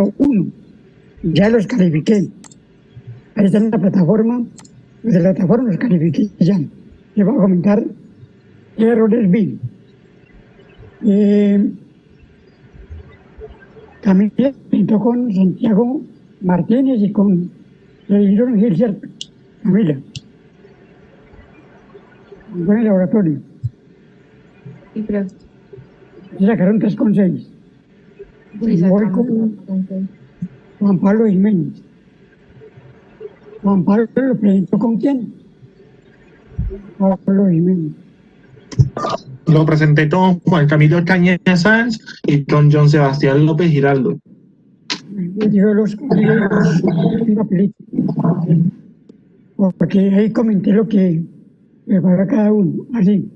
no, uno. Ya los califiqué. Ahí está en la plataforma. Desde la plataforma los califiqué ya. Les voy a comentar qué errores vi. Camila pintó con Santiago Martínez y con Leandro Gil, ¿cierto? Camila. Fue en el laboratorio. Sí, creo. Y sacaron 3,6. Sí, Voy sacamos con 3,6. Juan Pablo Jiménez. Juan Pablo lo presentó con quién? Pablo Jiménez. Lo presenté con Juan Camilo Cañas Sáenz y con John Sebastián López Giraldo. Yo los papelitos, porque ahí comenté lo que prepara cada uno, así.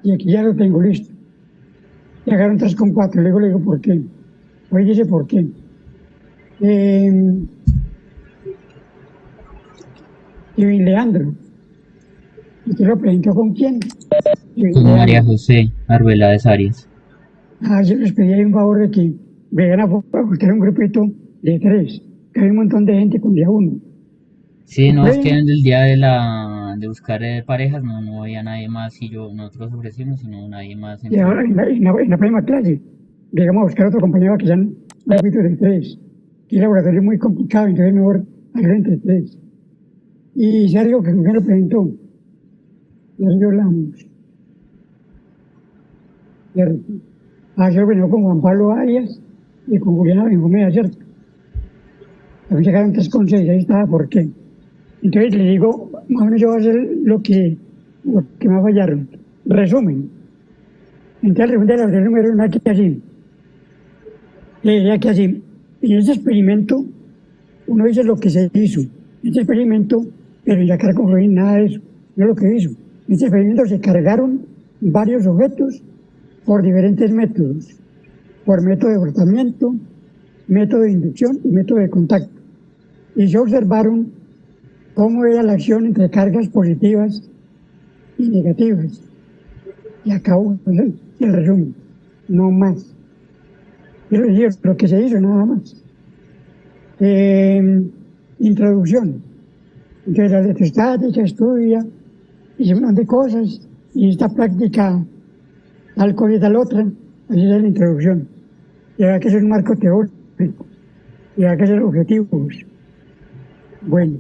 Y aquí ya lo tengo listo. Llegaron 3,4, luego le digo por qué. Hoy dice por qué. Kevin Leandro. ¿Usted lo presentó con quién? Con María José Arbeláez Arias. Yo les pedí ahí un favor de que vengan a buscar un grupito de 3, que hay un montón de gente con día 1. Sí, no, es que en el día de buscar parejas no había nadie más y nosotros ofrecimos, sino nadie más. Y ahora en la primera clase, llegamos a buscar otro compañero que sean un grupito de 3. Y el laboratorio es muy complicado, entonces es mejor hacerlo entre 3. Y Sergio, que me lo presentó. Sergio Lamos. Yo venía con Juan Pablo Arias y con Juliana Benjumea, ¿cierto? También llegaron 3,6, ahí estaba por qué. Entonces le digo, más o menos yo voy a hacer lo que me fallaron. Resumen. Entonces el resumen del número 1 aquí así. Le diría que así. En este experimento, uno dice lo que se hizo. En este experimento, pero ya que no nada de eso, no lo que hizo. En este experimento se cargaron varios objetos por diferentes métodos. Por método de brotamiento, método de inducción y método de contacto. Y se observaron cómo era la acción entre cargas positivas y negativas. Y acabó el resumen, no más. Quiero decir, lo que se hizo, nada más. Introducción. Entonces la electrostática estudia, y un montón de cosas, y esta práctica tal cosa y tal otra, así es la introducción. Y hay que hacer un marco teórico, y hay que hacer objetivos. Bueno,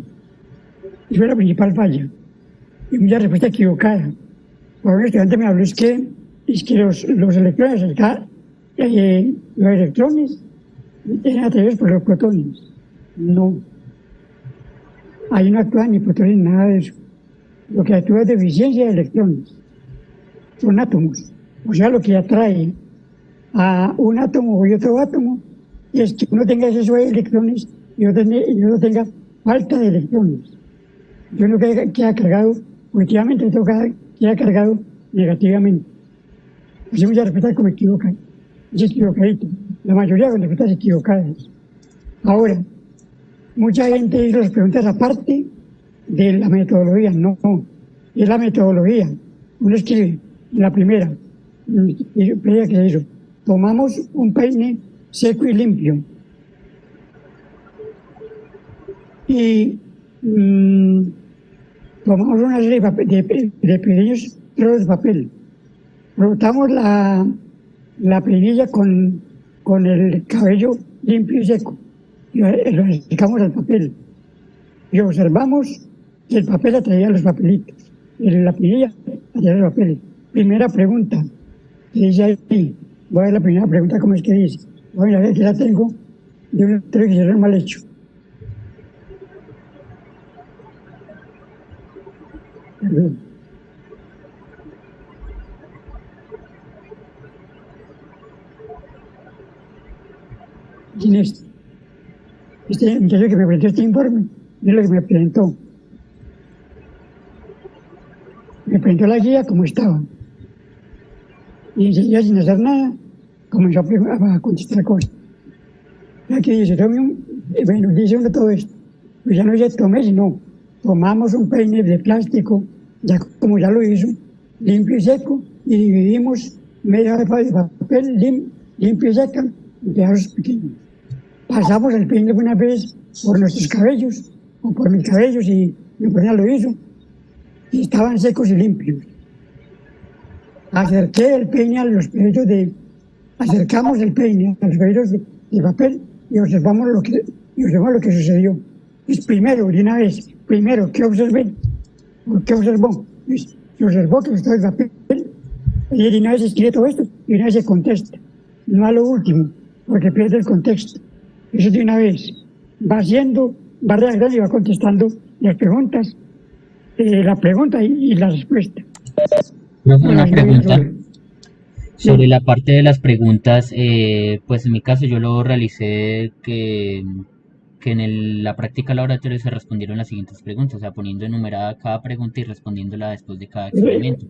esa fue la principal falla. Y mucha respuesta equivocada. Por un estudiante me habló, es que los electrones acá, los electrones eran atraídos por los protones. No. Ahí no actúan ni protones ni nada de eso. Lo que actúa es deficiencia de electrones. Son átomos. O sea, lo que atrae a un átomo y otro átomo es que uno tenga exceso de electrones y otro tenga falta de electrones. Yo no queda cargado positivamente, otro queda cargado negativamente. Así muchas respuestas como equivocan. Es equivocadito. La mayoría de las respuestas equivocadas. Ahora, mucha gente hizo las preguntas aparte de la metodología. No, es la metodología. Uno escribe en la primera, que se hizo. Tomamos un peine seco y limpio. Y tomamos una serie de pequeños trozos de papel. Frotamos la plinilla con el cabello limpio y seco. Y lo acercamos al papel. Y observamos que el papel atraía los papelitos. Y la plinilla atraía los papeles. Primera pregunta. Que dice ahí. Voy a ver la primera pregunta, ¿cómo es que dice? Voy a ver que la tengo de un electrodo que hicieron mal hecho. Perdón. ¿Quién es? Este muchacho que me presentó este informe, es lo que me presentó. Me presentó la guía como estaba. Y enseguida, sin hacer nada, comenzó a contestar cosas. Aquí dice, bueno, dice uno todo esto. Pues ya no dice tomé, sino tomamos un peine de plástico, ya como ya lo hizo, limpio y seco, y dividimos media hoja de papel limpio y seca en pedazos pequeños. Pasamos el peine una vez por nuestros cabellos, o por mis cabellos, y mi persona lo hizo, y estaban secos y limpios. Acerqué el peine a los pedazos acercamos el peine a los pedazos de papel y observamos lo que sucedió. Pues primero, de una vez, ¿qué observé? ¿Qué observó? Pues, se observó que estaba el papel, y de una vez escribe todo esto, y de una vez se contesta. No a lo último, porque pierde el contexto. Eso de una vez. Va haciendo, va redactando y va contestando las preguntas, la pregunta y la respuesta. Profe, una Bueno, pregunta sobre sí. la parte de las preguntas. Pues en mi caso yo lo realicé que en la práctica laboratorio se respondieron las siguientes preguntas, o sea, poniendo enumerada cada pregunta y respondiéndola después de cada experimento.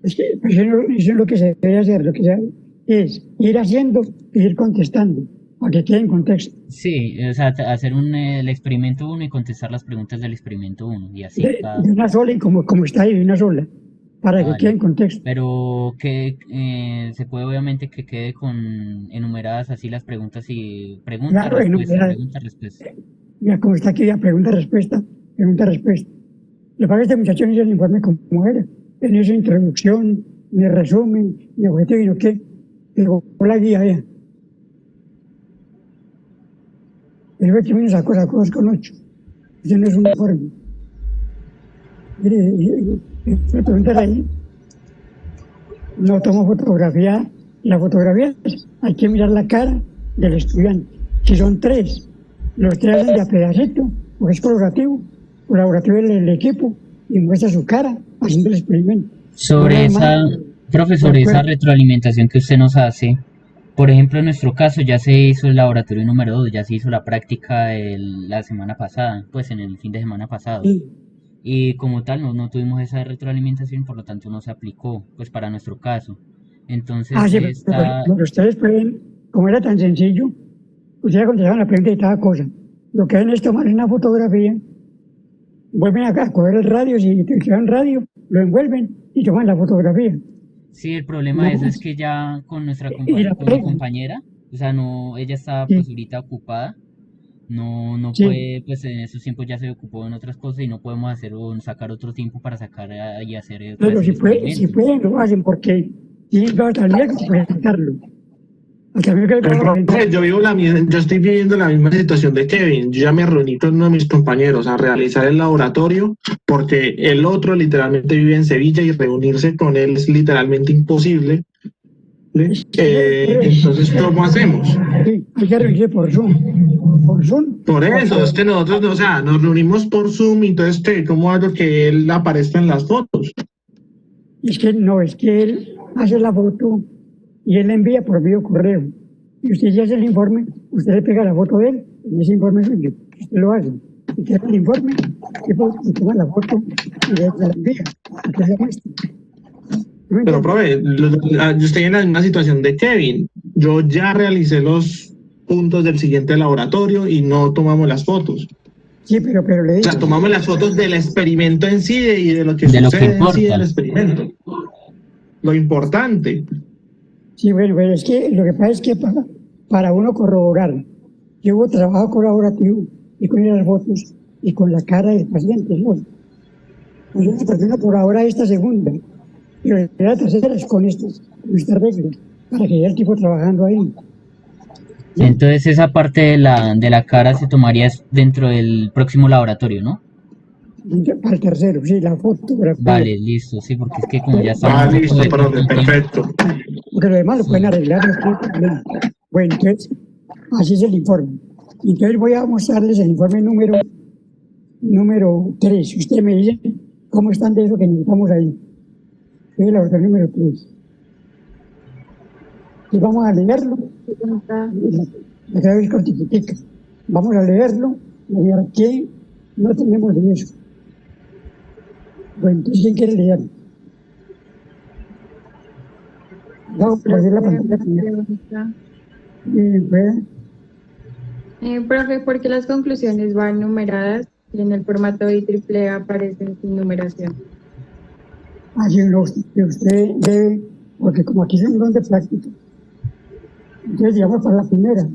Es que pues eso es lo que se debe hacer, lo que se debe es ir haciendo e ir contestando, para que quede en contexto. Sí, o sea, hacer el experimento uno y contestar las preguntas del experimento uno y así cada... De una sola y como está ahí, de una sola, para que quede Vale. en contexto. Pero que se puede obviamente que quede con enumeradas así las preguntas y pregunta, Claro, respuesta, enumerar, pregunta, respuesta. ya como está aquí, ya pregunta-respuesta, pregunta-respuesta. Le paga a este muchacho en el informe como era, en esa introducción, ni resumen, ni objetivo, ni qué. Digo, la guía, ya. El 21 sacó 2,8. Eso no es un informe. Mire, la pregunta era ahí. No tomo fotografía. La fotografía hay que mirar la cara del estudiante. Si son tres, los tres hacen de a pedacito, o es colaborativo el equipo, y muestra su cara haciendo el experimento. Sobre Ahora más, esa, profe, de sobre esa acuerdo. retroalimentación que usted nos hace, por ejemplo, en nuestro caso ya se hizo el laboratorio número 2, ya se hizo la práctica la semana pasada, pues en el fin de semana pasado. Sí. Y como tal no tuvimos esa retroalimentación, por lo tanto no se aplicó, pues para nuestro caso. Entonces Sí, pero ustedes pueden, como era tan sencillo, ustedes contestaban la pregunta y cada cosa. Lo que hacen es tomar una fotografía, vuelven acá a coger el radio, si te quedan radio, lo envuelven y toman la fotografía. sí, el problema No es más. que ya con Y la con mi pegan. compañera, o sea, no, ella está pues Sí, ahorita ocupada, no sí. puede, pues en esos tiempos ya se ocupó en otras cosas y no podemos hacer o sacar otro tiempo para sacar y hacer Pero pues el si experimento. pueden, lo hacen porque tienen toda la tarea que presentarlo. Hasta mí que Pero, lo presentar. profe, yo estoy viviendo la misma situación de Kevin. Yo ya me reuní con uno de mis compañeros a realizar el laboratorio porque el otro literalmente vive en Sevilla y reunirse con él es literalmente imposible. ¿Sí? Es que, Entonces, ¿cómo hacemos? sí, hay que reunirse por Zoom. Por Zoom. Por O eso, es por, que nosotros, o sea, nos reunimos por Zoom y entonces, ¿qué? ¿Cómo hago que él aparezca en las fotos? es que él hace la foto y él la envía por video correo. Y usted ya hace el informe, usted le pega la foto de él en ese informe suyo. Usted lo hace. Y queda el informe, y toma la foto y la envía. Aquí se muestra. ¿No me Pero, entiende? profe, yo estoy en la misma situación de Kevin. Yo ya realicé los puntos del siguiente laboratorio y no tomamos las fotos. Sí, pero le O sea, digo, tomamos las fotos del experimento en sí y de lo que De lo que sucede en sí del importa. experimento. Lo importante. sí, bueno, pero es que lo que pasa es que para uno corroborar que hubo trabajo colaborativo y con las fotos y con la cara del paciente, ¿no? Pues una persona por ahora esta segunda, pero la tercera es con esta regla, para que haya el tipo trabajando ahí. ¿Sí? Entonces esa parte de la cara se tomaría dentro del próximo laboratorio, ¿no? Para el tercero, sí, la fotografía. Vale, listo, sí, porque es que como ya estamos Ah, un poco listo, de profe, corto de tiempo. perfecto. Porque lo demás lo pueden Sí. arreglar, no tiene problema. Bueno, entonces, así es el informe. Entonces voy a mostrarles el informe número 3. Usted me dice cómo están de eso que necesitamos ahí. Es el laboratorio número 3. Y vamos a leerlo. La clave es cortifica. Vamos a leerlo y a ver qué no tenemos de eso. Bueno, entonces, ¿quién quiere leerlo? Vamos a poner la pantalla primero. Profe, ¿por qué las conclusiones van numeradas y en el formato IEEE aparecen sin numeración? Así que usted debe, porque como aquí es un don de práctica, Entonces, digamos, para la primera,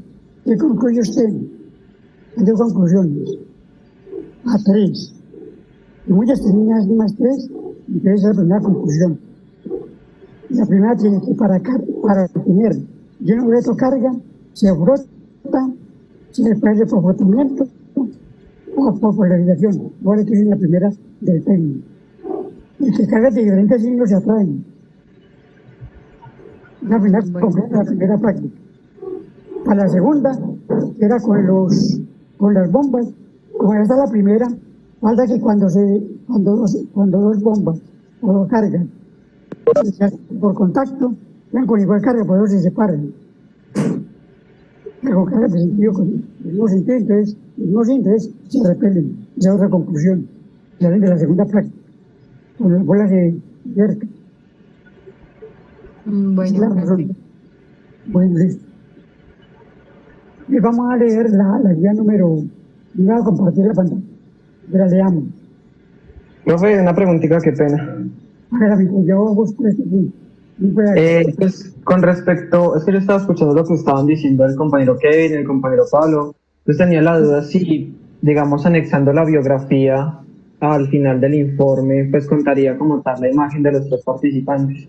¿qué concluye usted? Hay dos conclusiones. A tres. Y muchas terminan más tres, entonces esa es la primera conclusión. La primera tiene que para obtener de un objeto carga, se frota, se le puede por frotamiento o por polarización. Ahora que es la primera del término. Y que cargas de diferentes signos se atraen. La primera, completa la primera práctica. Para la segunda, que era con las bombas, como ya está la primera, falta que cuando dos bombas o dos cargas por contacto, vean con igual carga, por eso se separan. Con carga de sentido, con el mismo sentido, entonces se repelen. Esa es otra conclusión. Salen de la segunda práctica, con las bolas de cerca. Bueno, Es la razón. Bueno, listo. Y vamos a leer la guía número. Voy a compartir la pantalla. Que la leamos. Profe, una preguntita, qué pena. A ver, amigo, yo busco este punto. Pues con respecto, es que yo estaba escuchando lo que estaban diciendo el compañero Kevin, el compañero Pablo. Pues tenía la duda si, digamos, anexando la biografía al final del informe, pues contaría como tal la imagen de los tres participantes.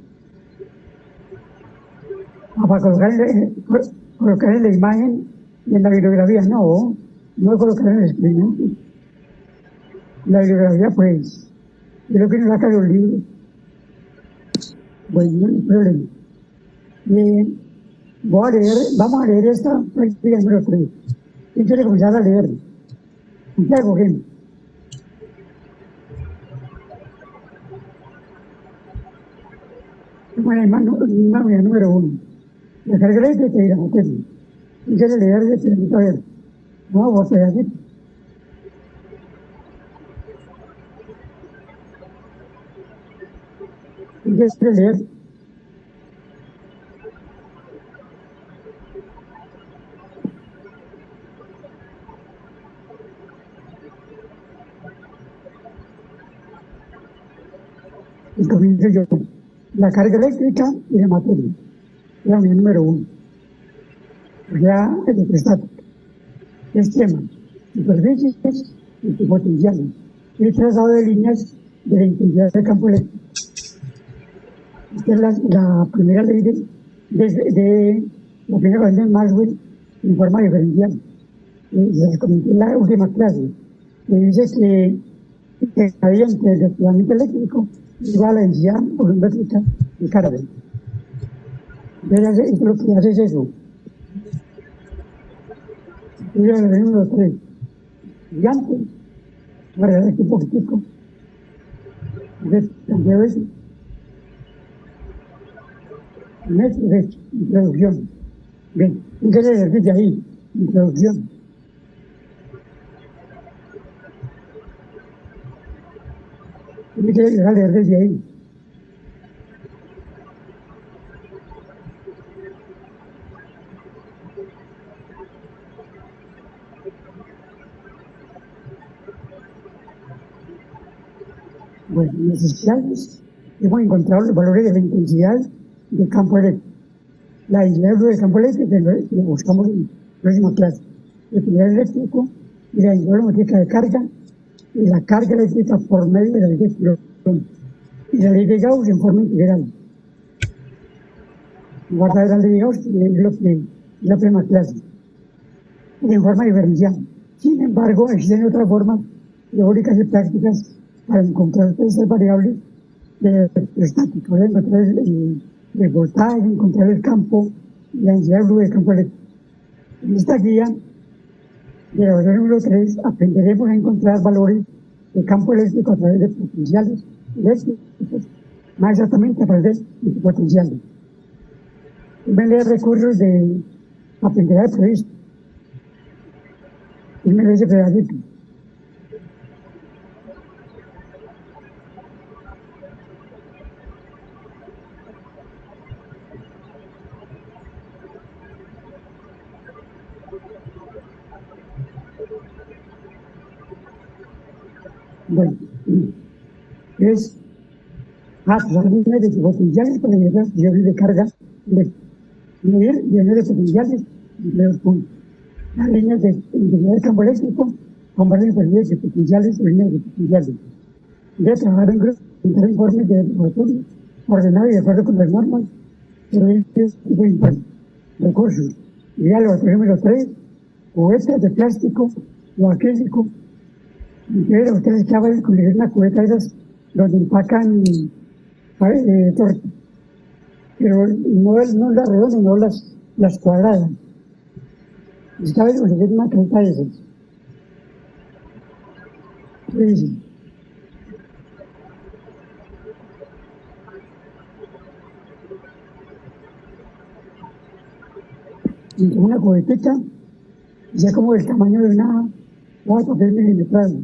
Para colocar en la imagen y en la bibliografía, no colocar en el experimento. La bibliografía, pues, es lo que nos saca de los libros. Bueno, no hay problema. Bien, vamos a leer esta práctica número 3. ¿Quién quiere comenzar a leer? Santiago, ¿quién? Bueno, hermano, número 1. La carga eléctrica y la materia. ¿Quién quiere leer el experimento? A ver, no, vos te haces. ¿Quién quiere leer? Y comienzo yo. La carga eléctrica y la materia. La unidad número 1. Ya electrostática. Esquema. Superficies y potenciales. El trazado de líneas de la intensidad del campo eléctrico. Esta es la primera ley de la primera ecuación de Maxwell en forma diferencial. Se les comenté en la última clase, que dice que el gradiente del desplazamiento eléctrico es igual a la densidad volumétrica de carga. Entonces, lo que hace es eso. Yo le doy unos tres gigantes, para ver un poquitico. Entonces, cambio eso. Introducción. Bien, ¿qué le decir ahí? Introducción. ¿Qué quiere leer desde ahí? Bueno, en las especiales hemos encontrado los valores de la intensidad del campo eléctrico. La intensidad del campo eléctrico que lo buscamos en la próxima clase. El poder eléctrico y la intensidad volumétrica de carga y la carga eléctrica por medio de la ley de Coulomb y la ley de Gauss en forma integral. Guarda la ley de Gauss, que es lo que es la primera clase, y en forma diferencial. Sin embargo, existen otras formas teóricas y prácticas para encontrar estas variables de estática. Voy a encontrar el voltaje, encontrar el campo, la densidad del campo eléctrico. En esta guía de la versión número 3 aprenderemos a encontrar valores de campo eléctrico a través de potenciales eléctricos, más exactamente a través de potenciales. Voy a leer recursos de aprendizaje previsto. Y me lee ese pedacito. Bueno, es las líneas de potenciales para generar de carga eléctrica. medir líneas de potenciales entre dos puntos. Las líneas de intensidad del campo eléctrico comparten perfiles de potenciales o líneas de potenciales. Debe trabajar en grupo, presentar informes de laboratorio, ordenado y de acuerdo con las normas, servicios y de informe. Recursos. Guía laboratorio número 3, cubetas de plástico o acrílico. Ustedes acaban de conseguir una cubeta de esas donde empacan tortas, pero no las redondas, no las cuadradas. Acaban de conseguir una cubeta de esas. ¿Qué dicen? Una cubetita, ya como del tamaño de una hoja de papel milimetrado.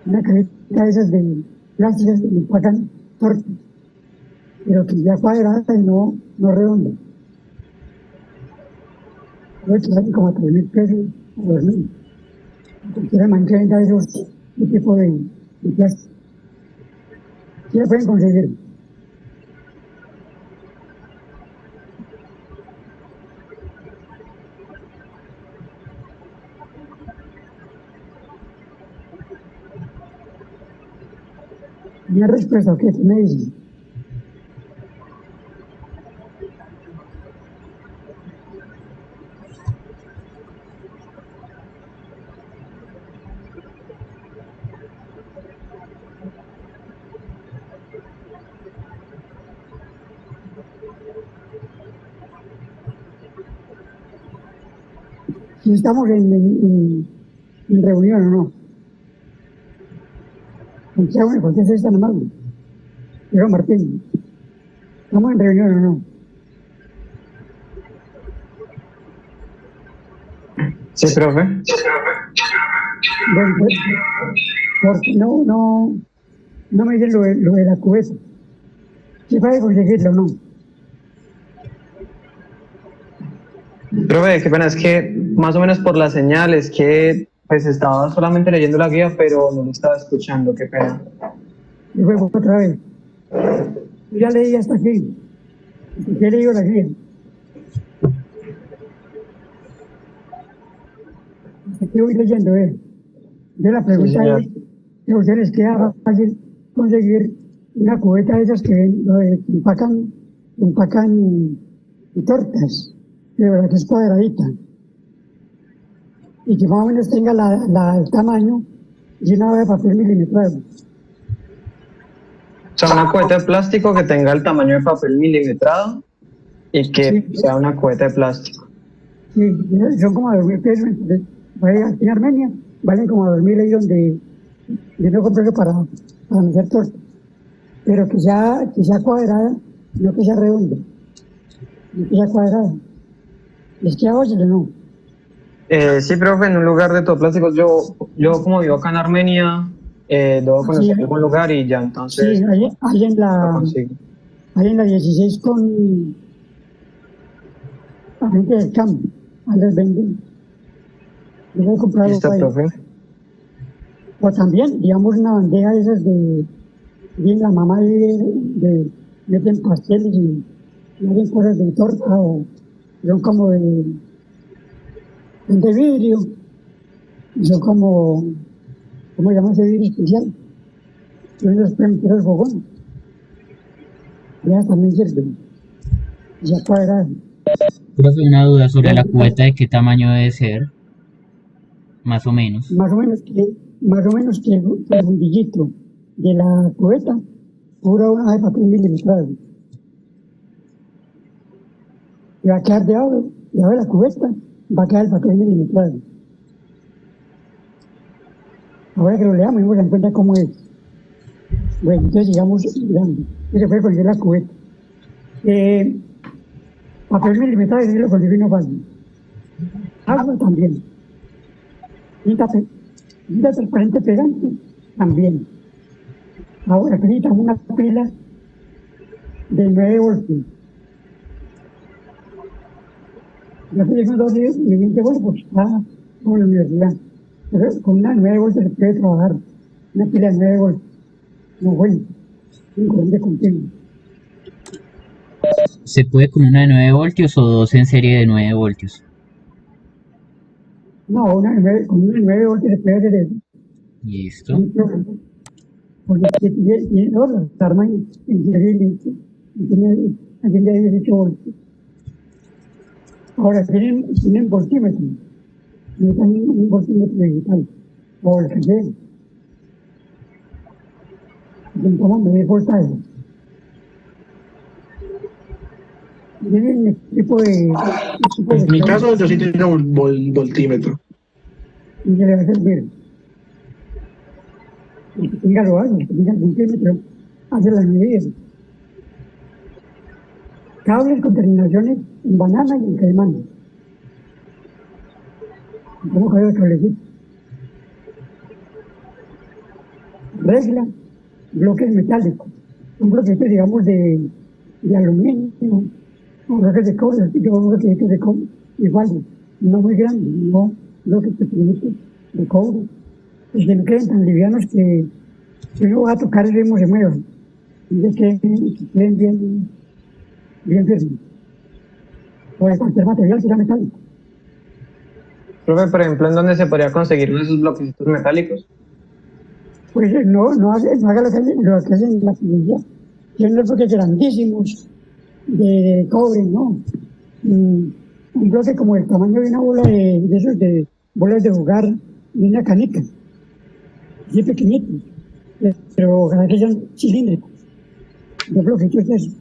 Una cubeta de esas de plásticas que empacan tortas, pero que ya cuadrada y no redonda. Creo que vale como 3.000 pesos o 2.000. Cualquiera man que venda esos tipo de plástico. Sí la pueden conseguir. ¿Tiene respuesta o qué? ¿Qué me dicen? Si estamos en reunión o no. Santiago me contesta esta nomás. Pero Martín, ¿estamos en reunión o no? Sí, profe. Bueno, pues, porque no me dicen lo de la cubeta. ¿Sí puede conseguirlo o no? Profe, qué pena, es que más o menos por la señal es que pues estaba solamente leyendo la guía, pero no lo estaba escuchando, qué pena. Y fue otra vez. Yo ya leí hasta aquí. Ya he leído la guía. Hasta aquí voy leyendo, Yo la pregunta señor. es, si a ustedes les queda fácil conseguir una cubeta de esas que empacan tortas, de verdad que es cuadradita, y que más o menos tenga el tamaño de una hoja de papel milimetrado. O sea, una cubeta de plástico que tenga el tamaño de papel milimetrado y que Sí. sea una cubeta de plástico. Sí, son como 2.000 pesos, entonces, en Armenia valen como 2.000 ahí donde yo no compré para hacer torta, pero que sea cuadrada, no que sea redonda, no que sea cuadrada. ¿Les queda fácil o no? Sí, profe, en un lugar de todo plásticos, yo como vivo acá en Armenia, debo conocer algún lugar y ya entonces Sí, hay lo consigo. en la 16 con la gente del campo, a les venden. Yo he comprado Listo, ahí. profe. O también, digamos, una bandeja de esas bien la mamá meten pasteles y hacen cosas de torta o son como de vidrio, y son como, ¿cómo se llama ese vidrio especial? Y uno los pueden meter al fogón. Ya también sirven. Ya cuadradas. Profe, una duda sobre la cubeta, ¿de qué tamaño debe ser? Más o menos. Más o menos que el fundillito de la cubeta cubra una hoja de papel milimetrado. Y va a quedar debajo de la cubeta, va a quedar el papel milimetrado. Ahora que lo leamos, vamos a dar cuenta cómo es. Bueno, entonces sigamos mirando. Y se puede conseguir la cubeta. Papel milimetrado, y lo consigo no fácil. Agua también. Tinta transparente pegante también. Ahora necesitamos una pila de 9 voltios. Yo estoy llegando a 20 voltios porque está con la universidad. Pero con una 9 voltios se puede trabajar. Una pila de 9 voltios. No bueno. Un corriente continuo. ¿Se puede con una de 9 voltios o dos en serie de 9 voltios? No, con una de 9 voltios se puede hacer eso. Listo. No hay problema. Porque tiene dos, las armas en serie y tiene de 18 voltios. Ahora tienen voltímetro, necesitan un voltímetro digital, o el que sea. Intentamos medir voltaje. Tienen equipo En mi caso, yo sí tengo voltímetro. y se le va a servir. El que tenga lo hace, el que tenga el voltímetro, hace las medidas. Cables con terminaciones en banana y en caimán. ¿Cómo cabe el cablecito? Regla, bloques metálicos. Un bloquete, digamos, de aluminio, un bloque de cobre, un bloquete de cobre, igual, no muy grande, no bloques pequeñitos de cobre, y que no queden tan livianos que si uno va a tocar el ritmo se muevan, y de que queden bien firmes. O de cualquier material que sea metálico. Profe, por ejemplo, ¿en dónde se podría conseguir uno de esos bloquecitos metálicos? Pues no haga lo que hacen en la policía. Tienen los bloques grandísimos de cobre, ¿no? Un bloque como el tamaño de una bola de esos de bolas de jugar de una canica, así pequeñitos, pero ojalá que sean cilíndricos, de bloquecitos de esos,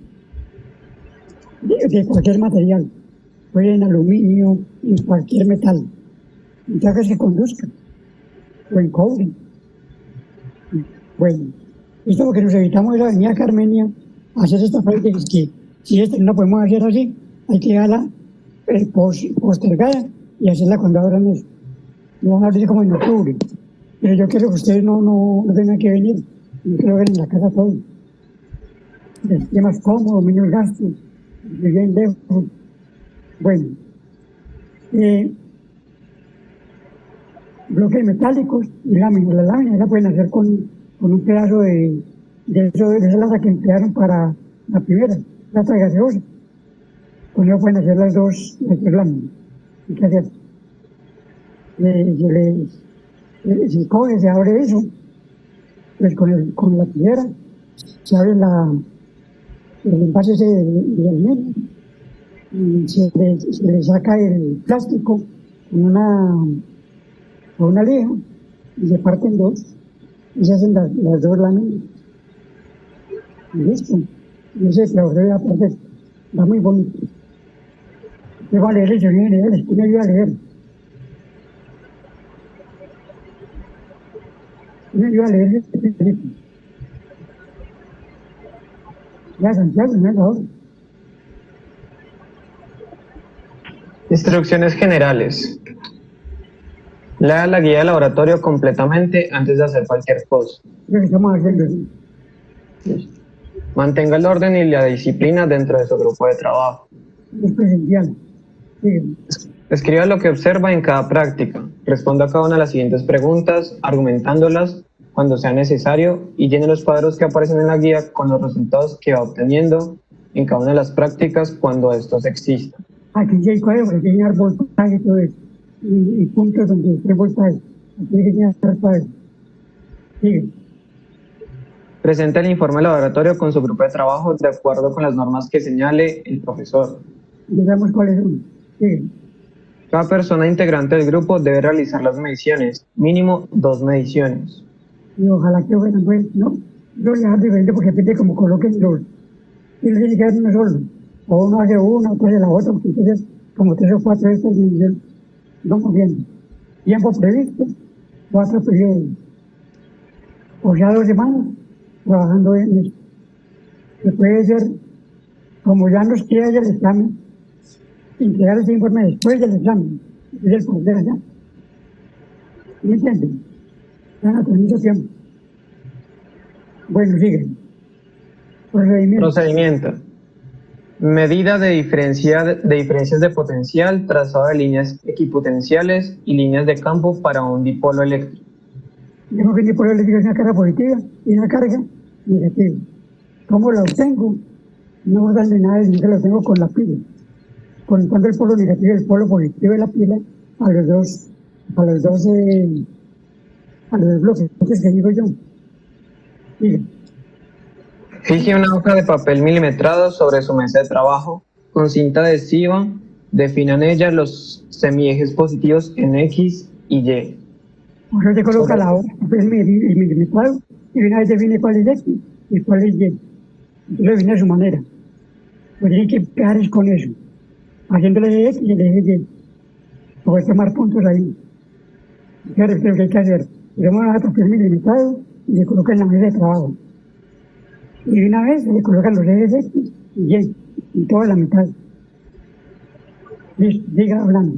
de cualquier material, puede en aluminio, en cualquier metal, entonces que conduzca, o en cobre. Bueno, esto porque nos evitamos de la avenida Carmenia hacer esta práctica, es que si esta no la podemos hacer así, hay que dejarla postergada y hacerla cuando abran eso. No van a abrir como en octubre. Pero yo quiero que ustedes no tengan que venir. Yo quiero ver en la casa todo. Es más cómodo, menos gastos, bien lejos. Bueno, bloques metálicos y láminas. Las láminas la pueden hacer con un pedazo de esa lata que emplearon para la primera, lata de gaseosa. Con eso pueden hacer las dos láminas. ¿Y qué hacer? Si coge, se abre eso, pues con la tijera se abre el envase ese de aluminio y se le saca el plástico con una lija y se parten dos y se hacen las dos láminas. Y listo. Y ese laboratorio aparte va muy bonito. Yo voy a leer eso, les me ayuda a leer. Me ayuda a leer este película. Ya, Santiago, no es la hora. Instrucciones generales. Lea la guía de laboratorio completamente antes de hacer cualquier cosa. Lo que estamos haciendo así. Mantenga el orden y la disciplina dentro de su grupo de trabajo. Es presencial. Sí. Escriba lo que observa en cada práctica. Responda a cada una de las siguientes preguntas, argumentándolas cuando sea necesario y llene los cuadros que aparecen en la guía con los resultados que va obteniendo en cada una de las prácticas cuando estos existan. Aquí ya hay cuadros que tienen árbol voltaje y todo eso. Y puntos donde esté voltaje. Aquí hay que tener cuadros. Sigue. Presente el informe de laboratorio con su grupo de trabajo de acuerdo con las normas que señale el profesor. Digamos cuáles son. Sigue. Cada persona integrante del grupo debe realizar las mediciones, mínimo 2 mediciones. Y ojalá que fueran pues, ¿no? Yo voy a dejar diferente porque depende como coloquen los. Y no tiene que haber uno solo. O uno hace una, otro hace la otra, porque entonces como 3 o 4 de estas divisiones vamos viendo. Tiempo previsto, 4 periodos. O sea, 2 semanas trabajando en esto. Que puede ser, como ya nos queda el examen, entregar ese informe después del examen, desde el poder allá. ¿Me entienden? Van a tener mucho tiempo. Bueno, sigue. Procedimiento. Medida de diferencias de potencial, trazado de líneas equipotenciales y líneas de campo para un dipolo eléctrico. Tengo que un dipolo eléctrico es una carga positiva y una carga negativa. ¿Cómo la obtengo? no voy a darle nada, sino que lo tengo con la pila, conectando el polo negativo y el polo positivo de la pila a los dos, a los dos, a los dos bloques. Entonces, ¿qué digo yo? Diga. Fije una hoja de papel milimetrado sobre su mesa de trabajo con cinta adhesiva. Defina en ella los semiejes positivos en X y Y. Uno se coloca la hoja, el milimetrado, y una vez define cuál es X y cuál es Y. Entonces lo define a su manera. Pues tiene que pegar es con eso, haciéndole de X y de Y. Puede tomar puntos ahí. Claro, es lo que hay que hacer. Tenemos una hoja de papel milimetrado y le coloca en la mesa de trabajo. Y de una vez le colocan los ejes X y Y, en toda la mitad. Listo, siga hablando.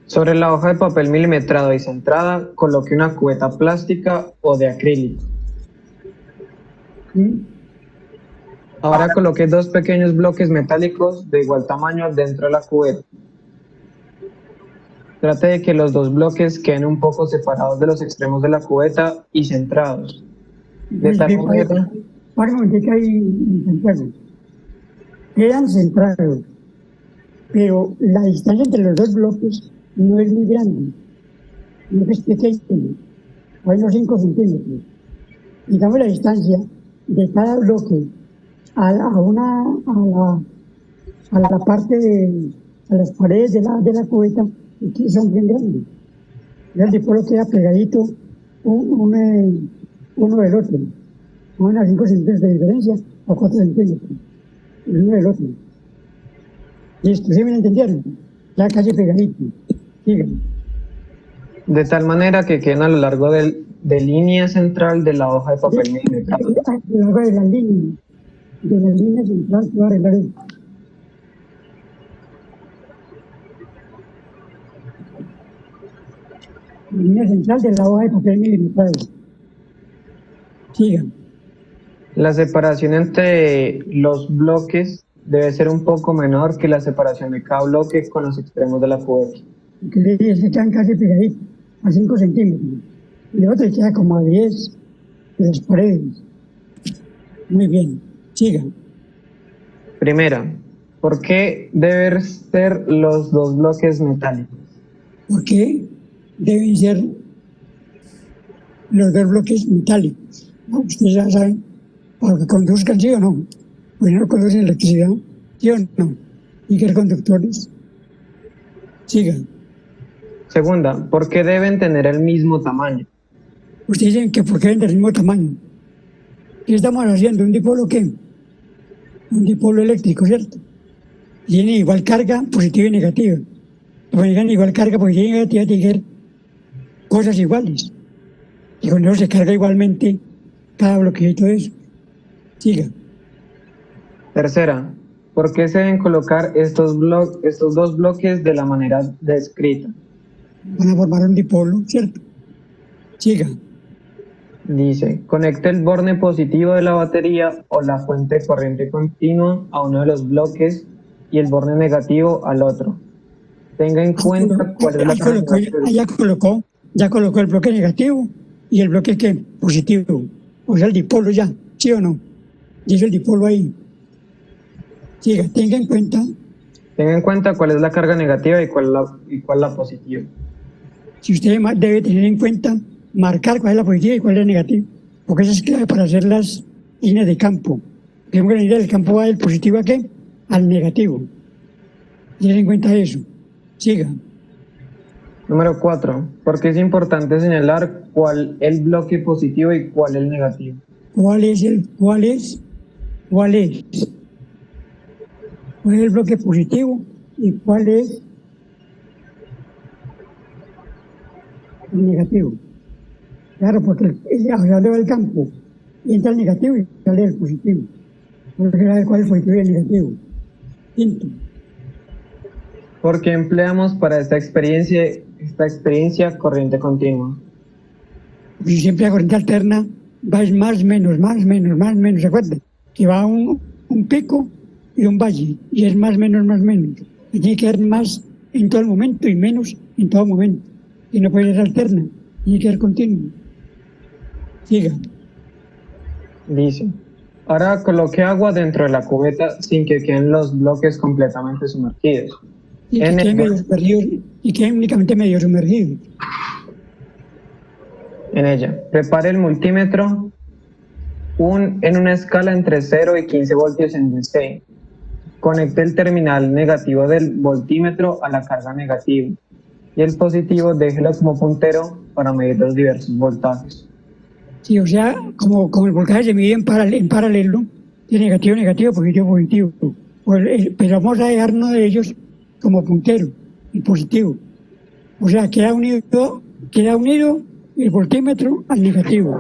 Sobre la hoja de papel milimetrado y centrada, coloque una cubeta plástica o de acrílico. ¿Sí? Ahora coloque dos pequeños bloques metálicos de igual tamaño dentro de la cubeta. Trate de que los dos bloques queden un poco separados de los extremos de la cubeta y centrados. De tal manera... Para un momentito ahí, Santiago. Quedan centrados, pero la distancia entre los dos bloques no es muy grande, no es pequeña, hay unos 5 centímetros. Digamos la distancia de cada bloque a la parte a las paredes de la cubeta, que son bien grandes. Ya el dipolo queda pegadito uno del otro. Unos 5 centímetros de diferencia o 4 centímetros, el uno del otro. Listo, ¿sí me entendieron? Ya casi pegadito. Sigan. De tal manera que queden a lo largo de línea central de la hoja de papel milimetrado. A lo largo de la línea central, se va a arreglar esto. La línea central de la hoja de papel milimetrado. Sigan. La separación entre los bloques debe ser un poco menor que la separación de cada bloque con los extremos de la cubeta. Que le quedan casi pegaditos, a 5 centímetros. Y el otro queda como a 10 de las paredes. Muy bien, sigan. Primera, ¿por qué deben ser los dos bloques metálicos? ¿Por qué deben ser los dos bloques metálicos? ¿No? Ustedes ya saben, para que conduzcan, ¿sí o no? Pues no conducen electricidad, ¿sí o no? Y que conductores. Sigan. Segunda, ¿por qué deben tener el mismo tamaño? Ustedes dicen que por qué deben del mismo tamaño. ¿Qué estamos haciendo? ¿Un dipolo qué? Un dipolo eléctrico, ¿cierto? Tiene igual carga positiva y negativa. Cuando digan igual carga positiva y negativa, tienen que ser cosas iguales. Y con eso se carga igualmente cada bloqueito de eso. Siga. Tercera, ¿por qué se deben colocar estos dos bloques de la manera descrita? Van a formar un dipolo, ¿cierto? Siga. Dice, conecte el borne positivo de la batería o la fuente de corriente continua a uno de los bloques y el borne negativo al otro. Tenga en cuenta cuál es la carga. Ya colocó el bloque negativo y el bloque ¿qué? Positivo. O sea, el dipolo ya, ¿sí o no? Dice el dipolo ahí. Siga, tenga en cuenta cuál es la carga negativa y cuál la positiva. Si usted debe tener en cuenta marcar cuál es la positiva y cuál es la negativa, porque eso es clave para hacer las líneas de campo. Tenemos que la línea del campo va del positivo a qué? Al negativo. Tenga en cuenta eso. Siga. Número 4. ¿Por qué es importante señalar cuál es el bloque positivo y cuál es el negativo? ¿Cuál es el bloque positivo y cuál es el negativo? Claro, porque hacia dónde va el campo, entra el negativo y sale el positivo. Porque saber cuál es el positivo y el negativo. Quinto. ¿Por qué empleamos para esta experiencia corriente continua? Porque siempre la corriente alterna va es más, menos, ¿se acuerdan? Que va un pico y un valle, y es más, menos. Y tiene que ser más en todo el momento y menos en todo momento. Y no puede ser alterna, tiene que ser continua. Siga. Dice, Ahora coloque agua dentro de la cubeta sin que queden los bloques completamente sumergidos. Y que En queden ella, medio sumergidos, y queden únicamente medio sumergidos. prepare el multímetro en una escala entre 0 y 15 voltios en DC. Conecte el terminal negativo del voltímetro a la carga negativa y el positivo déjelo como puntero para medir los diversos voltajes. Sí, o sea, como el voltaje se mide en paralelo, de negativo, negativo, positivo, positivo. Pero vamos a dejar uno de ellos como puntero, el positivo. O sea, queda unido el voltímetro al negativo.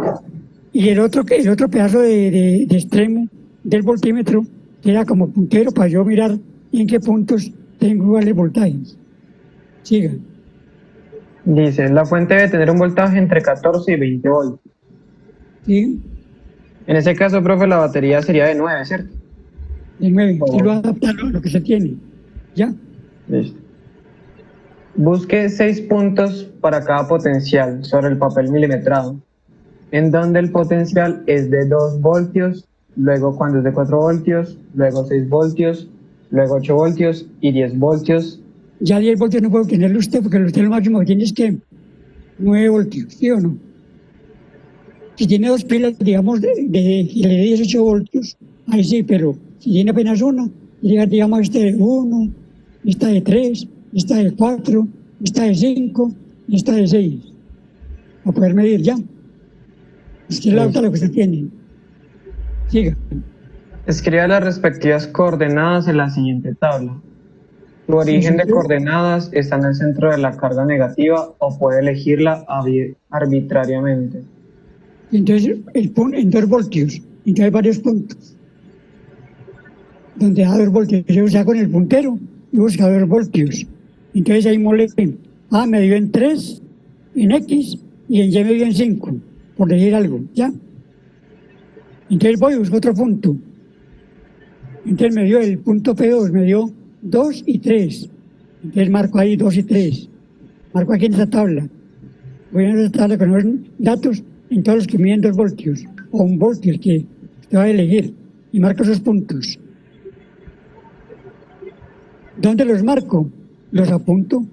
Y el otro pedazo de extremo del voltímetro queda como puntero para yo mirar en qué puntos tengo iguales voltajes. Siga. Dice, la fuente debe tener un voltaje entre 14 y 20 voltios. ¿Sí? En ese caso, profe, la batería sería de 9, ¿cierto? De 9. Oh. Y lo adaptarlo a lo que se tiene. ¿Ya? Listo. Busque 6 puntos para cada potencial sobre el papel milimetrado, en donde el potencial es de 2 voltios, luego cuando es de 4 voltios, luego 6 voltios, luego 8 voltios y 10 voltios. Ya 10 voltios no puede obtenerlo usted, porque usted lo máximo que tiene es que 9 voltios, ¿sí o no? Si tiene dos pilas, digamos, y le dé 18 voltios, ahí sí, pero si tiene apenas una, llega, digamos, esta de 1, esta de 3, esta de 4, esta de 5, y esta de 6. Para poder medir ya. Usted la lo que usted tiene. Siga. Escriba las respectivas coordenadas en la siguiente tabla. Su origen de coordenadas está en el centro de la carga negativa o puede elegirla arbitrariamente. Entonces, en 2 voltios, entonces hay varios puntos. Donde da 2 voltios, yo saco con el puntero y busca 2 voltios. Entonces ahí moleste. Me dio en 3, en X, y en Y me dio en 5, por decir algo, ¿ya? Entonces voy y busco otro punto. Entonces me dio el punto P2, me dio 2 y 3. Entonces marco ahí 2 y 3. Marco aquí en esta tabla. Voy a esta tabla con los datos en todos los que miden 2 voltios, o 1 voltio, el que usted va a elegir, y marco esos puntos. ¿Dónde los marco? Los apunto,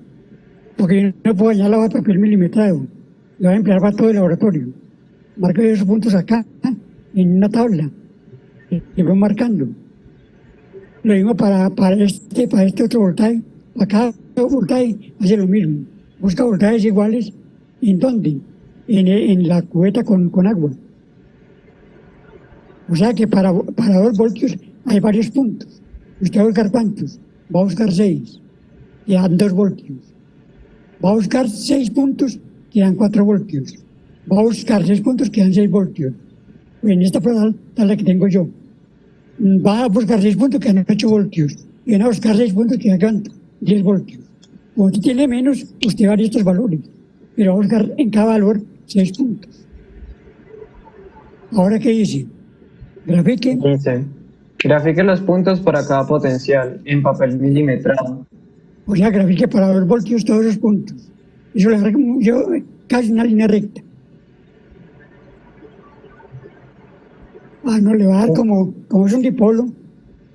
porque yo no puedo añadir la papel milimetrado, lo voy a emplear para todo el laboratorio. Marco esos puntos acá, en una tabla, y voy marcando. Lo mismo para este otro voltaje, para cada voltaje hace lo mismo. Busca voltajes iguales, ¿en dónde? En la cubeta con agua. O sea que para 2 voltios hay varios puntos. ¿Usted va a buscar cuántos? Va a buscar 6, que dan 2 voltios. Va a buscar 6 puntos, que dan 4 voltios. Va a buscar 6 puntos, que dan 6 voltios. En esta prueba tal la que tengo yo. Va a buscar 6 puntos, que dan 8 voltios. Y van a buscar 6 puntos, que dan 10 voltios. Como usted tiene menos, usted varía estos valores. Pero va a buscar en cada valor 6 puntos. ¿Ahora qué dice? Grafique. Dice, grafique los puntos para cada potencial en papel milimetrado. O sea, grafique para 2 voltios todos esos puntos. Eso le hará como yo, casi una línea recta. No, le va a dar como es un dipolo,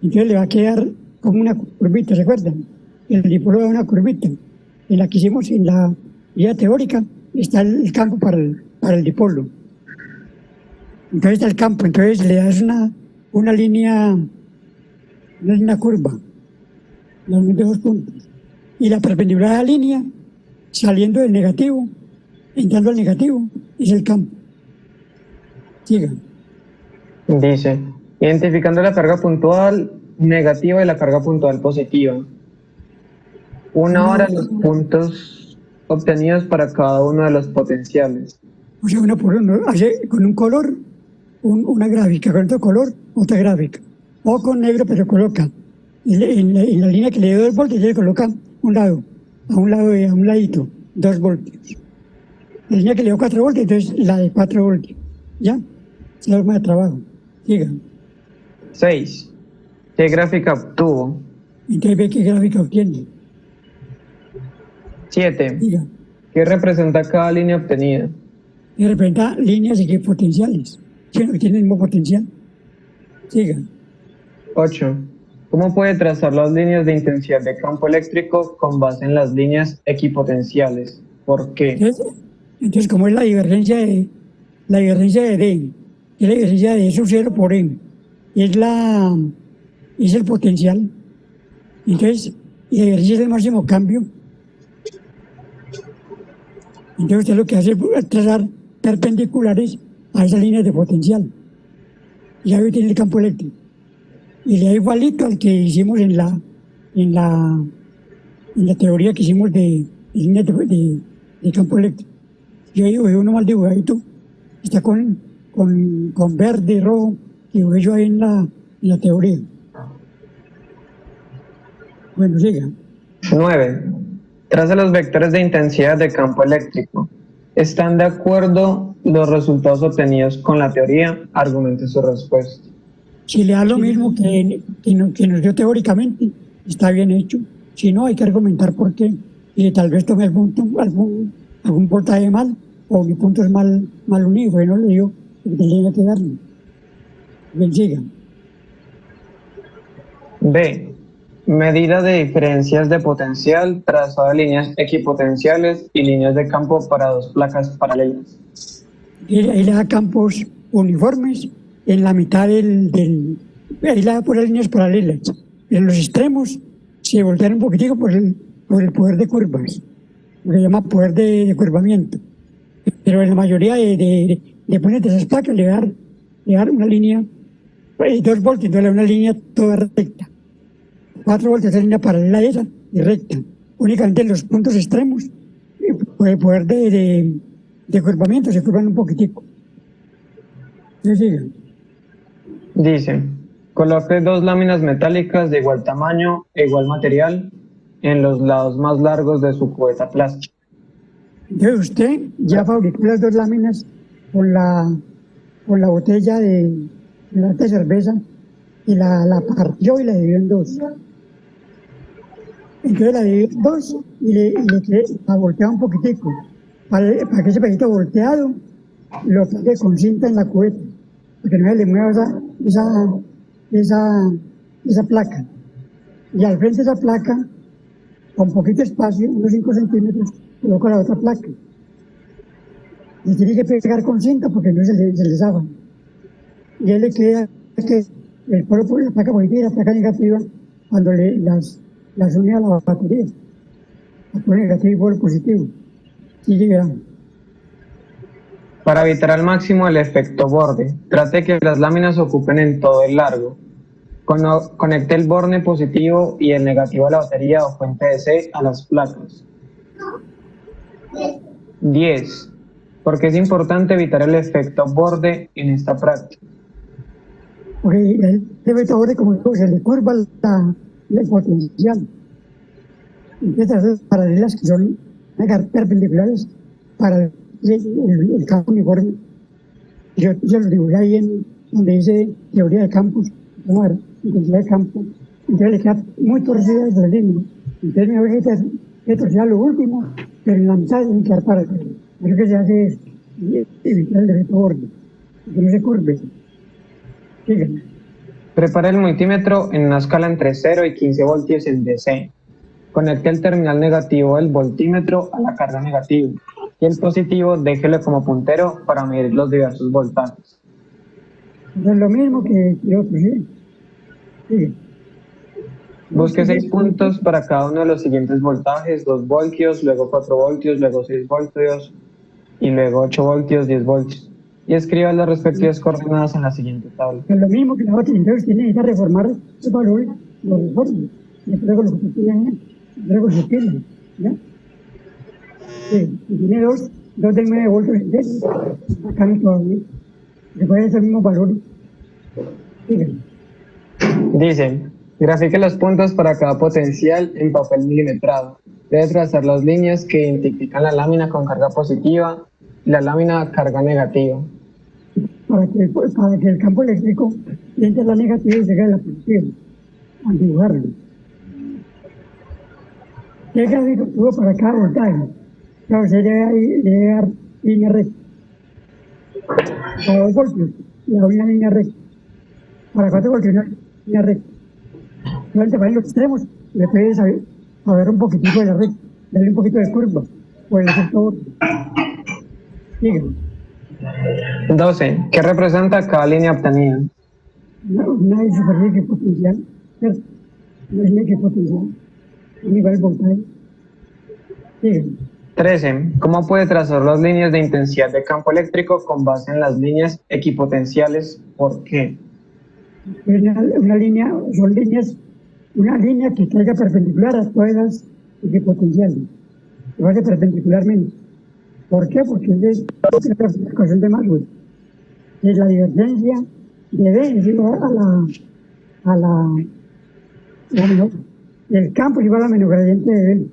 entonces le va a quedar como una curvita, ¿se acuerdan? El dipolo da una curvita. En la que hicimos en la guía teórica está el campo para el dipolo. Entonces está el campo, entonces le das una línea curva, los de 2 puntos. Y la perpendicular a la línea, saliendo del negativo, entrando al negativo, es el campo. Siga. Dice, identificando la carga puntual negativa y la carga puntual positiva. Una hora los puntos obtenidos para cada uno de los potenciales. O sea, uno por uno, hace con un color una gráfica, con otro color otra gráfica. O con negro, pero coloca en la línea que le dio 2 voltios, le coloca a un ladito, 2 voltios. La línea que le dio 4 voltios, entonces la de 4 voltios. ¿Ya? Es la forma de trabajo. Siga. 6. ¿Qué gráfica obtuvo? Entonces ve qué gráfica obtiene. 7. Siga. ¿Qué representa cada línea obtenida? Y representa líneas y qué potenciales. ¿Sí? ¿No tiene el mismo potencial? Siga. 8. ¿Cómo puede trazar las líneas de intensidad de campo eléctrico con base en las líneas equipotenciales? ¿Por qué? Entonces, como es la divergencia de D, es la divergencia de sub 0 por M, es el potencial. Entonces, y la divergencia es el máximo cambio. Entonces usted lo que hace es trazar perpendiculares a esas líneas de potencial. Y ahí tiene el campo eléctrico. Y le da igualito al que hicimos en la teoría que hicimos de líneas de campo eléctrico. Yo dibujé uno mal dibujadito, está con verde y rojo, que dibujé yo ahí en la teoría. Bueno, siga. 9. Traza los vectores de intensidad de campo eléctrico. ¿Están de acuerdo los resultados obtenidos con la teoría? Argumente su respuesta. Si le da lo mismo que nos dio teóricamente, está bien hecho. Si no, hay que argumentar por qué. Y tal vez tome algún voltaje mal, o mi punto es mal unido, bueno, le digo que tenía que darle. Bien, siga. B. Medida de diferencias de potencial, trazado de líneas equipotenciales y líneas de campo para dos placas paralelas. Ahí le da campos uniformes en la mitad ahí le da por las líneas paralelas. En los extremos se voltean un poquitico por el poder de curvas, lo que se llama poder de curvamiento. Pero en la mayoría de esas placas le va a dar una línea, 2 voltios, entonces le da una línea toda recta. 4 voltios, esa línea paralela a esa y recta. Únicamente en los puntos extremos, el poder de curvamiento se curvan un poquitico. ¿Sí sigue? Dice, coloque dos láminas metálicas de igual tamaño e igual material en los lados más largos de su cubeta plástica. Entonces usted ya fabricó las 2 láminas con la botella de cerveza y la partió y la dividió en 2. Entonces la dividió en 2 y la voltea un poquitico. Para que ese pedacito volteado lo pegue con cinta en la cubeta, porque no se le mueva esa placa. Y al frente de esa placa, con poquito espacio, unos 5 centímetros, coloca la otra placa. Y tiene que pegar con cinta porque no se le zafa. Y él le queda que el polo por la placa positiva y la placa negativa cuando las une a la batería. El polo negativo y el polo positivo. Sigue grande. Para evitar al máximo el efecto borde, trate que las láminas ocupen en todo el largo. Conecte el borne positivo y el negativo a la batería o fuente de C a las placas. 10. Porque es importante evitar el efecto borde en esta práctica. Porque el efecto borde, como digo, se le curva el potencial. Empieza a hacer paralelas que son perpendiculares para el campo uniforme. Yo lo dibujé ahí donde dice teoría de campos, intensidad de campo. Entonces le queda muy torcida esa línea. Entonces me voy a torcer lo último, pero en la mitad debe quedar para atrás. Lo que se hace es evitar el efecto borde, que no se curve. Síganme. Prepare el multímetro en una escala entre 0 y 15 voltios en DC. Conecte el terminal negativo del voltímetro a la carga negativa y el positivo déjelo como puntero para medir los diversos voltajes. Es lo mismo que otro, ¿sí? Sí. Busque 6 puntos para cada uno de los siguientes voltajes: 2 voltios, luego 4 voltios, luego 6 voltios y luego 8 voltios, 10 voltios. Y escriba las respectivas coordenadas en la siguiente tabla. Es lo mismo que la otra, entonces tiene que reformar ese valor, lo reforma. Y luego lo que se piden, luego se piden, ¿ya? Sí, y tiene 2 de 9 voltios en décimo, acá no todavía. Se puede hacer el mismo valor. Síganme. Dice, grafique los puntos para cada potencial en papel milimetrado. Debe trazar las líneas que identifican la lámina con carga positiva y la lámina carga negativa. Para que el campo eléctrico entre la negativa y llegue a la positiva, al dibujarlo. ¿Qué gráfico tuvo para cada voltaje? Claro, se debe dar línea recta. Cada 2 voltios, y a una línea recta. para cuatro porque una línea recta. Solamente para en los extremos le puedes saber un poquitico de la recta, darle un poquito de curva, o el efecto otro. Dígame, 12. ¿Qué representa cada línea obtenida? una superficie potencial, ¿cierto? Una línea potencial, un nivel voltaje. Dígame, 13. ¿Cómo puede trazar las líneas de intensidad de campo eléctrico con base en las líneas equipotenciales? ¿Por qué? una línea, son líneas, una línea que caiga perpendicular a todas las equipotenciales, que vaya perpendicularmente. ¿Por qué? Porque es la ecuación de Maxwell. Es la divergencia de B es igual a la el campo es igual a menos gradiente de B.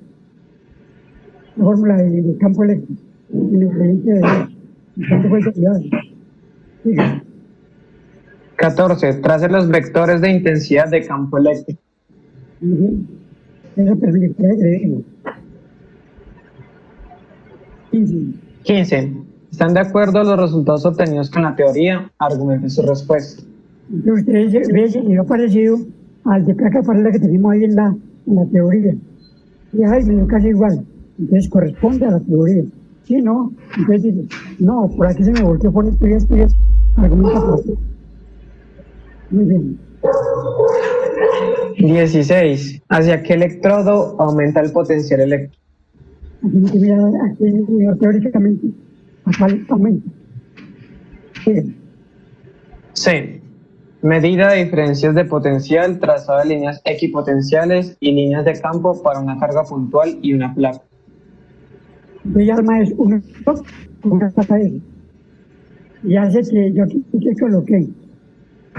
La fórmula del campo eléctrico, menos gradiente de B. ¿Cuánto fue el cuidado? 14. Trace los vectores de intensidad de campo eléctrico. Esa perpendicular de B. 15. ¿Están de acuerdo los resultados obtenidos con la teoría? Argumenten su respuesta. Entonces ustedes ven y ha parecido al de placa paralela que tenemos ahí en la teoría. Y ay, me dio casi igual. Entonces corresponde a la teoría. Si no, entonces dice, no, por aquí se me volteó por esto y esto y esto. Argumenta por esto. Muy bien. 16. ¿Hacia qué electrodo aumenta el potencial eléctrico? Aquí hay que mirar, aquí hay que mirar teóricamente a cuál aumenta. Bien. C. Medida de diferencias de potencial, trazado de líneas equipotenciales y líneas de campo para una carga puntual y una placa. Entonces ya arma es una placa S. Y hace que yo aquí que coloqué.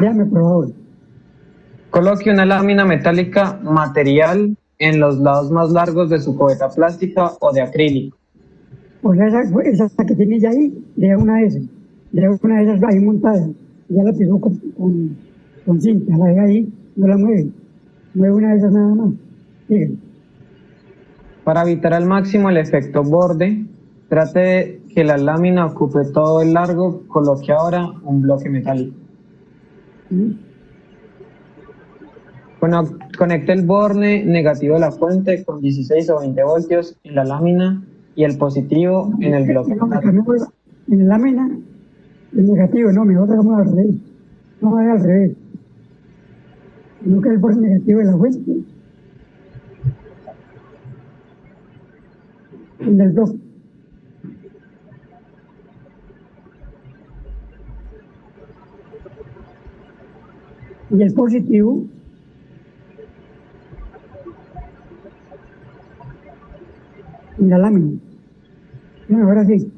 Déjame por favor. Coloque una lámina metálica material en los lados más largos de su cubeta plástica o de acrílico. O sea, esa que tiene ya ahí, deja una S. Deja una de esas ahí montada. Ya la pegó con cinta, la deja ahí, no la mueve. Mueve una de esas nada más. Dígame. Para evitar al máximo el efecto borde, trate de que la lámina ocupe todo el largo. Coloque ahora un bloque metálico. Conecte el borne negativo de la fuente con 16 o 20 voltios en la lámina y el positivo en el bloque metálico. En la lámina, el negativo, no, mejor hagamos al revés. No vaya al revés. Nunca el borne negativo de la fuente. En el bloque. Y el positivo en la lámina. Bueno, ahora sí.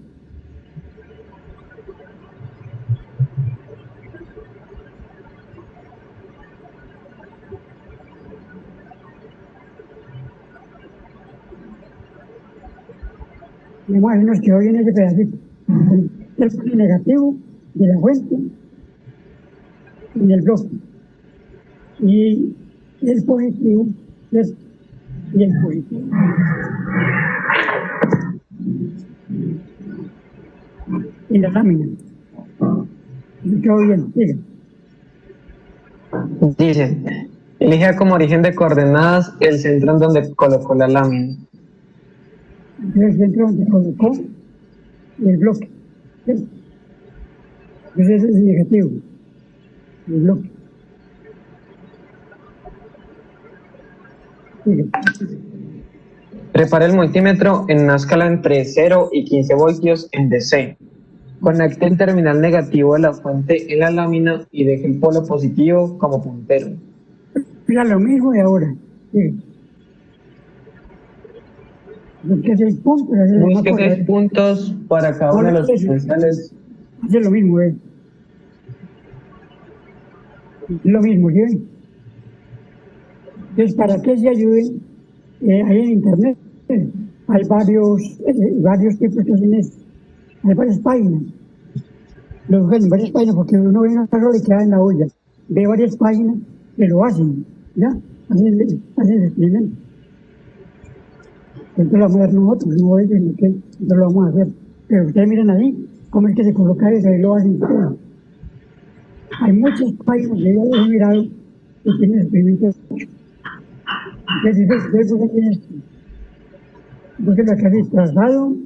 Vamos a ver, nos quedó bien ese pedacito. El borne negativo de la fuente en el bloque. Y el positivo, ¿cierto? Y el positivo. En la lámina. Quedó bien, sigue. Dice, elige como origen de coordenadas el centro en donde colocó la lámina. El centro donde colocó el bloque, ¿cierto? Entonces ese es el negativo, el bloque. Sigue. Prepare el multímetro en una escala entre 0 y 15 voltios en DC. Conecte el terminal negativo de la fuente en la lámina y deje el polo positivo como puntero. Mira lo mismo de ahora. Sigue. Busque 6 puntos. Busque 6 puntos para cada uno de los potenciales. Hace lo mismo, Es lo mismo, ¿sí? Entonces, para que se ayuden, ahí en internet hay varios tipos que hacen esto. Hay varias páginas. Lo buscan en varias páginas porque uno ve una cosa y queda en la olla. Ve varias páginas que lo hacen, ¿ya? Hacen el experimento. Entonces lo vamos a ver nosotros, no ellos, no que entonces lo vamos a hacer. Pero ustedes miren ahí, cómo es que se coloca eso, ahí lo hacen ustedes. Hay muchas páginas que yo he mirado que tienen experimentos. Entonces, ¿por qué tienes? Porque lo que habéis trasladado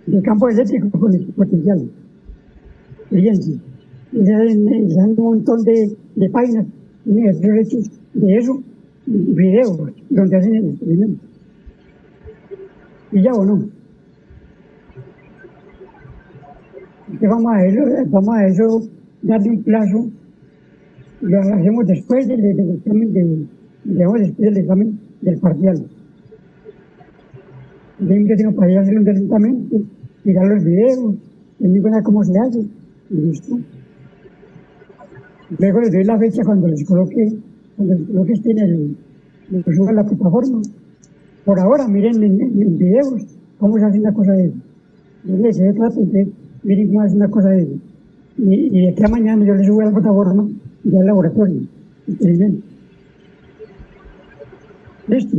de campo eléctrico con el potencial. Fíjense, y le dan un montón de páginas, tienen hechos de eso, videos, donde hacen el experimento. ¿Y ya o no? Entonces vamos a eso, darle un plazo, lo hacemos después del examen, después del examen del parcial. Entonces yo tengo para ir a hacerlo lentamente, mirar los videos, tener cuenta cómo se hace, y listo. Luego les doy la fecha cuando les coloque esté lo que suba a la plataforma. Por ahora, miren en videos cómo se hace una cosa de eso. Entonces, se trata, entonces, miren cómo hace una cosa de eso. Y de aquí a mañana yo les subo a la plataforma y al laboratorio. Experimento. Listo.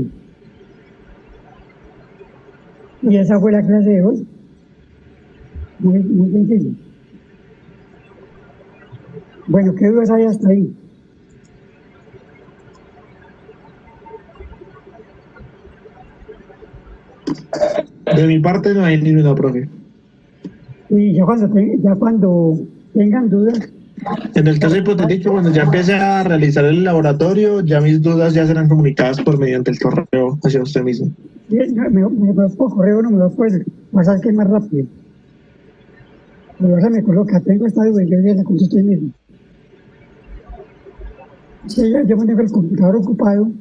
Y esa fue la clase de hoy. Muy sencillo. Bueno, ¿qué dudas hay hasta ahí? De mi parte no hay ninguna, profe. Y ya cuando tengan dudas, En el caso hipotético, cuando ya empiece a realizar el laboratorio, ya mis dudas ya serán comunicadas por mediante el correo hacia usted mismo. me lo por correo, no me lo puedes pasar que es más rápido. Pero ahora me coloca, tengo esta duda y yo ya la contesto ahí mismo. Sí, yo me tengo el computador ocupado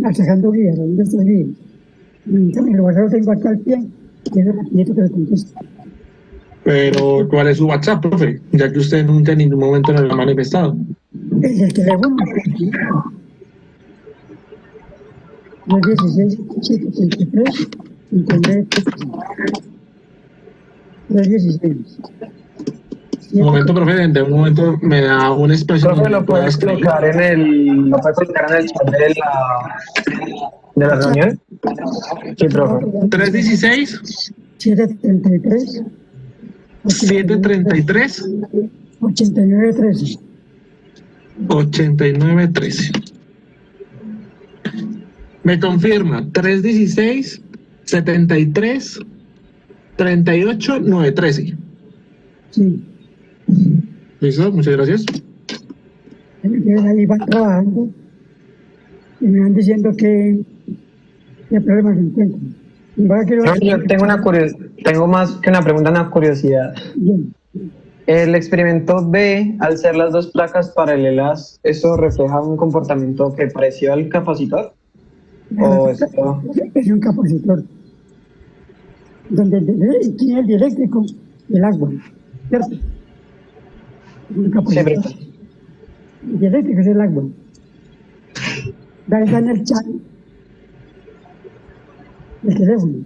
achacando guías, ¿dónde está el guía? Y también lo tengo aquí al pie, y es rapidito que le contesto. Pero, ¿cuál es su WhatsApp, profe? Ya que usted nunca en ningún momento lo ha manifestado. El teléfono, 316 733 59 316. Un momento, profe, de un momento me da un espacio. Profe, lo puedes colocar en el chat de la reunión. Sí, profe. 316 733 733 8913. 8913. Me confirma 316 73 38 913. Sí. ¿Listo? Muchas gracias. Entonces ahí van trabajando y me van diciendo qué problemas encuentran. No, yo tengo más que una pregunta, una curiosidad. Bien. El experimento B, al ser las dos placas paralelas, ¿eso refleja un comportamiento que pareció al capacitor? ¿O esto? Es un capacitor donde tiene el dieléctrico y el agua, ¿cierto? Es un Sí, capacitor. profe. El dieléctrico es el agua. Da en el chat el teléfono.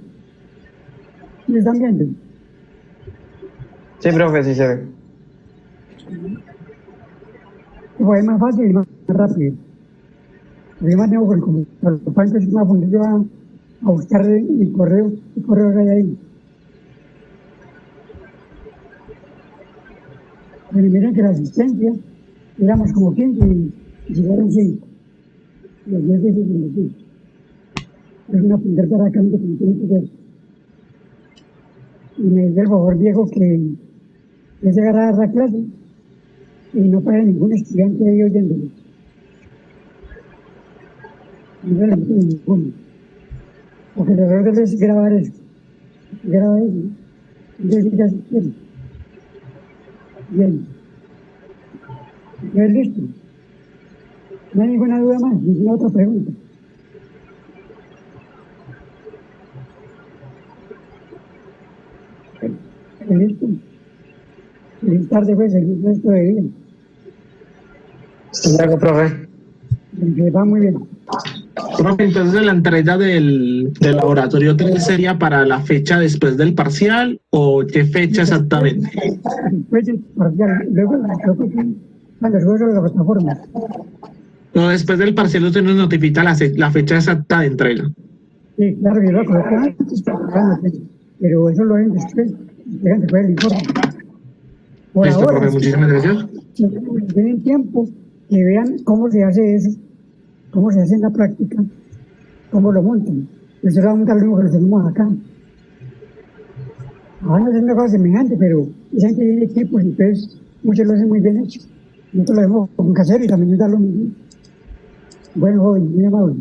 ¿Me están viendo? Sí, profe, sí se ve. Pues es más fácil y más rápido. Además tengo con el computador. Antes me apunté yo a buscar el correo que hay ahí. Pero miren que la asistencia, éramos como 15 y llegaron 5. Los 10 de ellos. Es una aprender para acá, que tiene que ver. Y me dice el favor viejo que se agarra a la clase y no para ningún estudiante ahí oyéndolo. No se le mete ninguno. Porque el error de él es grabar eso. Graba eso. Entonces ya se quiere. Bien. ¿Ya listo? No hay ninguna duda más, ninguna otra pregunta. ¿Listo? Feliz tarde, pues, feliz resto de día. Hasta luego, profe. Que va muy bien. Profe, entonces la entrega del laboratorio 3 sería para la fecha después del parcial o qué fecha exactamente. Después del parcial, luego cuando subes a la plataforma. No, después del parcial usted nos notifica la fecha exacta de entrega. Sí, claro, yo lo coloqué antes, pero eso lo ven después. Llegan después del informe. Por Listo, ahora, profe, muchísimas gracias. tienen tiempo, que vean cómo se hace eso, cómo se hace en la práctica, cómo lo montan. Nosotros vamos a montar lo mismo que lo tenemos acá. Ahora no es una cosa semejante, pero esa gente tiene equipos, entonces muchos lo hacen muy bien hecho. Nosotros lo hacemos con casero y también nos da lo mismo. Bueno, joven, muy amable.